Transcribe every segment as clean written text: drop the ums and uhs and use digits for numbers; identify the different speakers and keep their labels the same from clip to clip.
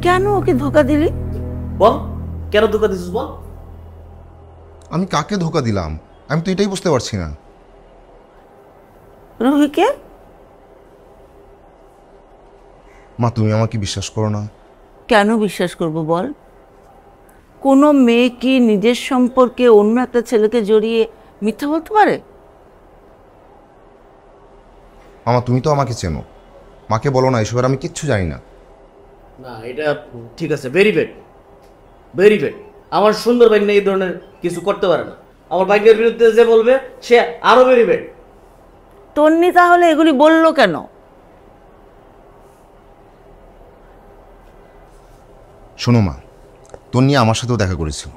Speaker 1: কেন ওকে ধোকা দিলি?
Speaker 2: বল কেন ধোকা দিছিস বল।
Speaker 3: আমি কাকে ধোকা দিলাম আমি তো এটাই বুঝতে পারছি না।
Speaker 1: রুহিকে?
Speaker 3: মা তুমি আমাকে বিশ্বাস করো না?
Speaker 1: কেন বিশ্বাস করব বল? কোনো মেয়ে কি নিজের সম্পর্কে অন্য একটা ছেলেকে জড়িয়ে মিথ্যা বলতে পারে?
Speaker 3: মামা তুমি তো আমাকে চেনো, মাকে বলো না এসবের আমি কিচ্ছু জানি না।
Speaker 2: না এটা ঠিক আছে, ভেরি ব্যাড ভেরি ব্যাড। আমার সুন্দর বাইক এই ধরনের কিছু করতে পারে না। আমার বাইকের বিরুদ্ধে যে বলবে সে আরো ভেরি ব্যাড।
Speaker 1: তন্নি তাহলে এগুলি বললো কেন?
Speaker 3: শোনো মা, তন্নি আমার সাথেও দেখা করেছিল,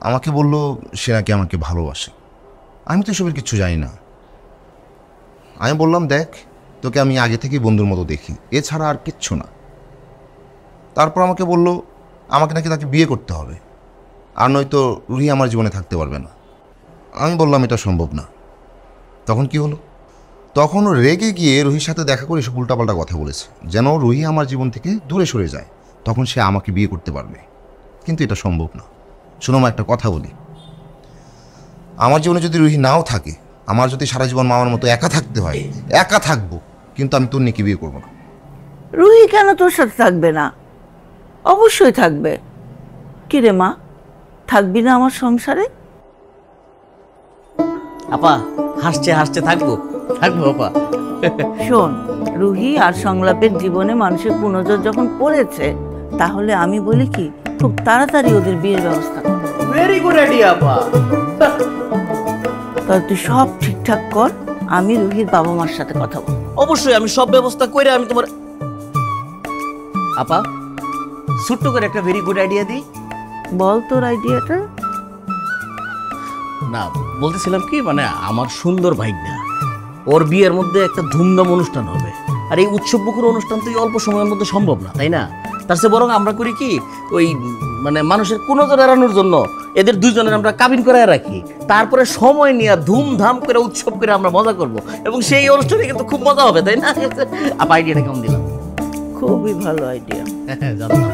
Speaker 3: আমাকে বলল সে নাকি আমাকে ভালোবাসে। আমি তো এসবের কিচ্ছু জানি না। আমি বললাম দেখ তোকে আমি আগে থেকেই বন্ধুর মতো দেখি, এছাড়া আর কিচ্ছু না। তারপর আমাকে বলল আমাকে নাকি তাকে বিয়ে করতে হবে, আর নয়তো রুহি আমার জীবনে থাকতে পারবে না। আমি বললাম এটা সম্ভব না। তখন কি হলো, তখন রেগে গিয়ে রুহির সাথে দেখা করে এসব উল্টাপাল্টা কথা বলেছে, যেন রুহি আমার জীবন থেকে দূরে সরে যায়, তখন সে আমাকে বিয়ে করতে পারবে। কিন্তু এটা সম্ভব না। শোনো মা, একটা কথা বলি, আমার জীবনে যদি রুহি নাও থাকে, আমার যদি সারা জীবন মামার মতো একা থাকতে হয়, একা থাকবো, কিন্তু আমি তন্নিকে বিয়ে করবো না।
Speaker 1: রুহি কেন তোর সাথে থাকবে না? অবশ্যই থাকবে। কি রে মা, থাকবি না আমার সংসারে?
Speaker 2: আপা হাসছে হাসছে থাকবো থাকবো আপা।
Speaker 1: শোন, রুহি আর সংলাপের জীবনে মানুষের পুনর্জর যখন পড়েছে, তাহলে আমি বলি কি খুব তাড়াতাড়ি ওদের বিয়ের ব্যবস্থা কর।
Speaker 2: ভেরি গুড আইডিয়া আপা।
Speaker 1: তাহলে তুই সব ঠিকঠাক কর, আমি রুহির বাবা মার সাথে কথা বল।
Speaker 2: অবশ্যই আমি সব ব্যবস্থা করে আমি তোমার আপা ছোট্ট করে একটা ভেরি গুড আইডিয়া দিই।
Speaker 1: বল তোর আইডিয়াটা।
Speaker 2: না বলতেছিলাম কি, মানে আমার সুন্দর ভাইগনা ওর বিয়ের মধ্যে একটা ধুমধাম অনুষ্ঠান হবে, আর এই উৎসবমুখর অনুষ্ঠান তো এই অল্প সময়ের মধ্যে সম্ভব না, তাই না? তার চেয়ে বরং আমরা করি কি, ওই মানে মানুষের কোনো নজর এড়ানোর জন্য এদের দুজনের আমরা কাবিন করে রাখি, তারপরে সময় নিয়ে ধুমধাম করে উৎসব করে আমরা মজা করব, এবং সেই অনুষ্ঠানে কিন্তু খুব মজা হবে, তাই না? আপা আইডিয়াটা কেমন দিলাম?
Speaker 1: খুবই ভালো আইডিয়া।
Speaker 2: হ্যাঁ জানলাম।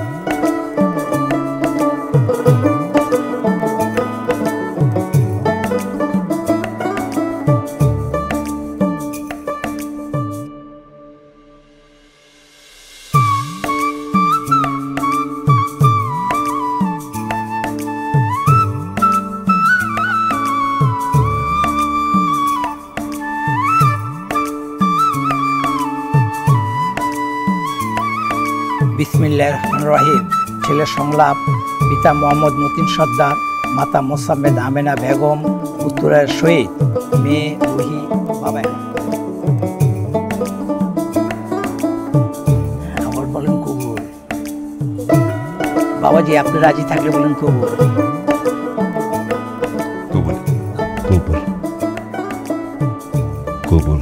Speaker 4: বিসমিল্লাহির রহমানির রহিম। ছেলের সংলাপ। পিতা মোহাম্মদ মতিন সর্দার, মাতা মোসাম্মেদ আমেনা বেগম, পুত্রের শহীদ, মেয়ে রুহি, বাবা। আবার বলেন কবুল। বাবাজি আপনি রাজি থাকলে বলেন কবুল।
Speaker 3: কবুল কবুল কবুল।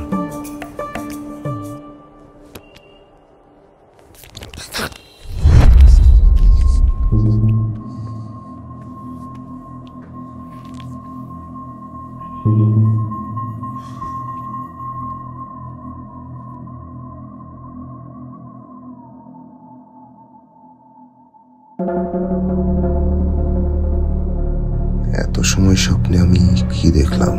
Speaker 3: এত সময় স্বপ্নে আমি কি দেখলাম?